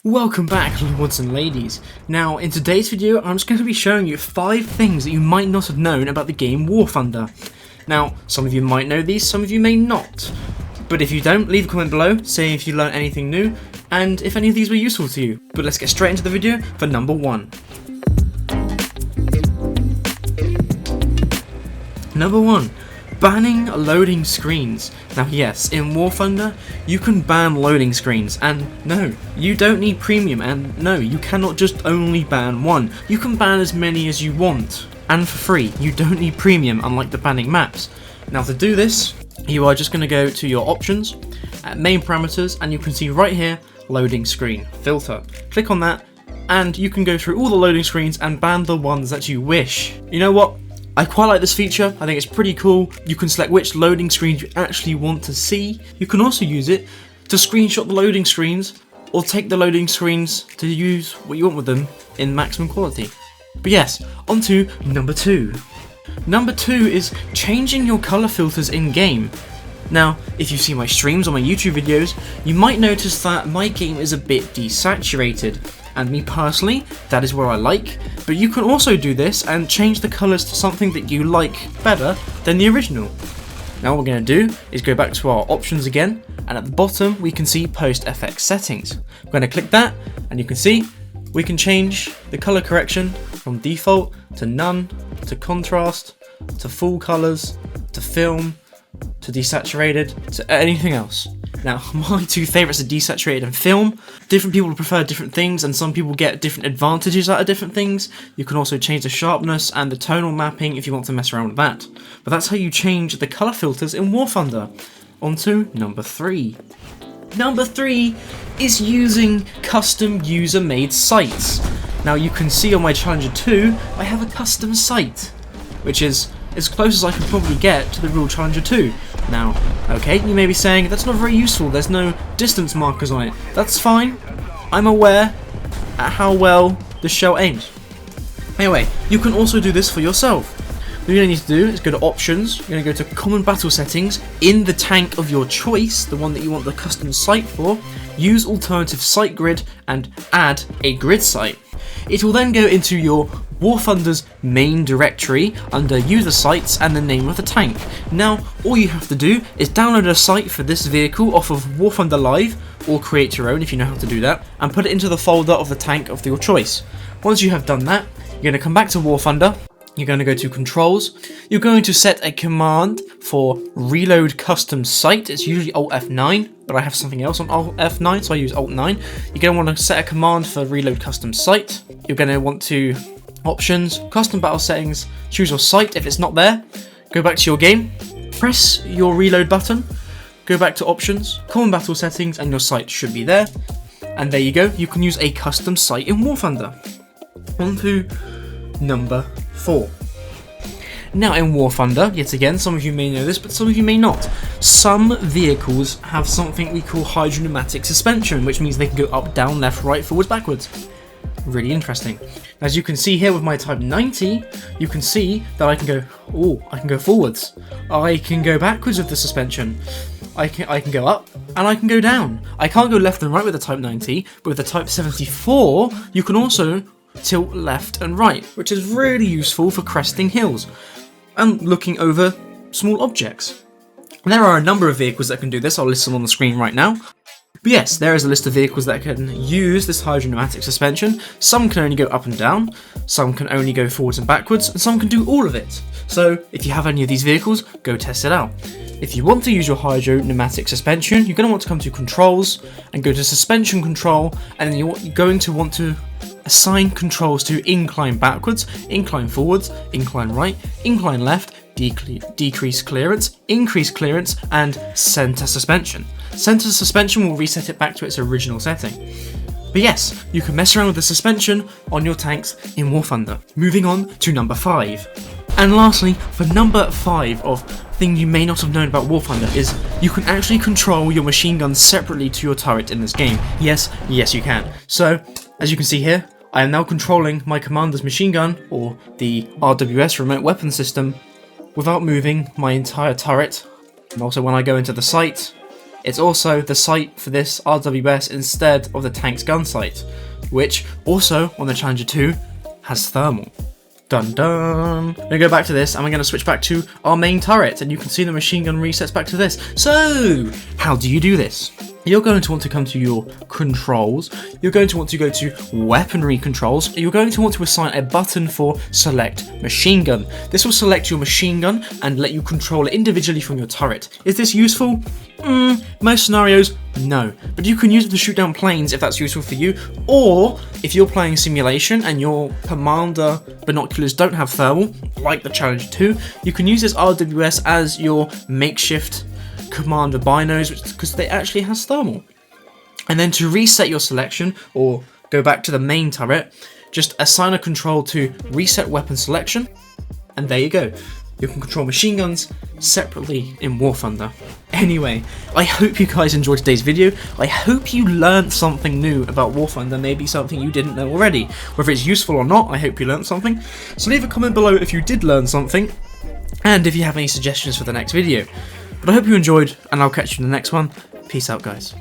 Welcome back, lords and ladies. Now, in today's video, I'm just going to be showing you 5 things that you might not have known about the game War Thunder. Now, some of you might know these, some of you may not. But if you don't, leave a comment below, saying if you learned anything new, and if any of these were useful to you. But let's get straight into the video for number 1. Number 1. Banning loading screens. Now yes, in War Thunder, you can ban loading screens, and no, you don't need premium, and no, you cannot just only ban one. You can ban as many as you want, and for free. You don't need premium, unlike the banning maps. Now to do this, you are just going to go to your options, main parameters, and you can see right here, loading screen, filter. Click on that, and you can go through all the loading screens and ban the ones that you wish. You know what? I quite like this feature. I think it's pretty cool. You can select which loading screens you actually want to see. You can also use it to screenshot the loading screens or take the loading screens to use what you want with them in maximum quality. But yes, on to number 2. Number 2 is changing your color filters in game. Now, if you see my streams or my YouTube videos, you might notice that my game is a bit desaturated. And me personally, that is what I like, but you can also do this and change the colours to something that you like better than the original. Now what we're going to do is go back to our options again, and at the bottom we can see Post FX settings. We're going to click that, and you can see we can change the colour correction from default to none, to contrast, to full colours, to film, to desaturated, to anything else. Now, my 2 favourites are desaturated and film. Different people prefer different things, and some people get different advantages out of different things. You can also change the sharpness and the tonal mapping if you want to mess around with that. But that's how you change the colour filters in War Thunder. On to number 3. Number 3 is using custom user-made sites. Now, you can see on my Challenger 2, I have a custom site, which is as close as I could probably get to the real Challenger 2. Now, okay, you may be saying, that's not very useful, there's no distance markers on it. That's fine, I'm aware at how well the shell aims. Anyway, you can also do this for yourself. What you're going to need to do is go to options, you're going to go to common battle settings, in the tank of your choice, the one that you want the custom site for, use alternative site grid and add a grid site. It will then go into your War Thunder's main directory under user sites and the name of the tank. Now, all you have to do is download a site for this vehicle off of War Thunder Live, or create your own if you know how to do that, and put it into the folder of the tank of your choice. Once you have done that, you're going to come back to War Thunder, you're going to go to controls, you're going to set a command for reload custom site. It's usually Alt F9, but I have something else on Alt F9, so I use Alt 9. You're going to want to set a command for reload custom site. You're going to want to options, custom battle settings, choose your site. If it's not there, go back to your game, press your reload button, go back to options, common battle settings, and your site should be there. And there you go, you can use a custom site in War Thunder. On to number 4. Now in War Thunder, yet again, some of you may know this, but some of you may not. Some vehicles have something we call hydropneumatic suspension, which means they can go up, down, left, right, forwards, backwards. Really interesting. As you can see here with my Type 90, you can see that I can go forwards. I can go backwards with the suspension. I can go up and I can go down. I can't go left and right with the Type 90, but with the Type 74, you can also tilt left and right, which is really useful for cresting hills and looking over small objects. There are a number of vehicles that can do this. I'll list them on the screen right now. But yes, there is a list of vehicles that can use this hydropneumatic suspension. Some can only go up and down, some can only go forwards and backwards, and some can do all of it. So if you have any of these vehicles, go test it out. If you want to use your hydropneumatic suspension, you're going to want to come to controls and go to suspension control, and then you're going to want to assign controls to incline backwards, incline forwards, incline right, incline left, decrease clearance, increase clearance, and center suspension. Center suspension will reset it back to its original setting. But yes, you can mess around with the suspension on your tanks in War Thunder. Moving on to number 5. And lastly, for number 5 of things you may not have known about War Thunder is you can actually control your machine gun separately to your turret in this game. Yes, you can. So, as you can see here, I am now controlling my commander's machine gun, or the RWS remote weapon system, without moving my entire turret. And also when I go into the site, It's also the sight for this RWS instead of the tank's gun sight, which also on the Challenger 2 has thermal. Dun dun! We're gonna go back to this and we're gonna switch back to our main turret, and you can see the machine gun resets back to this. So, how do you do this? You're going to want to come to your controls, you're going to want to go to weaponry controls, you're going to want to assign a button for select machine gun. This will select your machine gun and let you control it individually from your turret. Is this useful? Most scenarios, no. But you can use it to shoot down planes if that's useful for you, or if you're playing simulation and your commander binoculars don't have thermal, like the Challenger 2, you can use this RWS as your makeshift commander binos, because they actually has thermal. And then to reset your selection or go back to the main turret, just assign a control to reset weapon selection, and there you go. You can control machine guns separately in War Thunder. Anyway, I hope you guys enjoyed today's video. I hope you learned something new about War Thunder, maybe something you didn't know already. Whether it's useful or not, I hope you learned something. So leave a comment below if you did learn something, and if you have any suggestions for the next video. But I hope you enjoyed, and I'll catch you in the next one. Peace out, guys.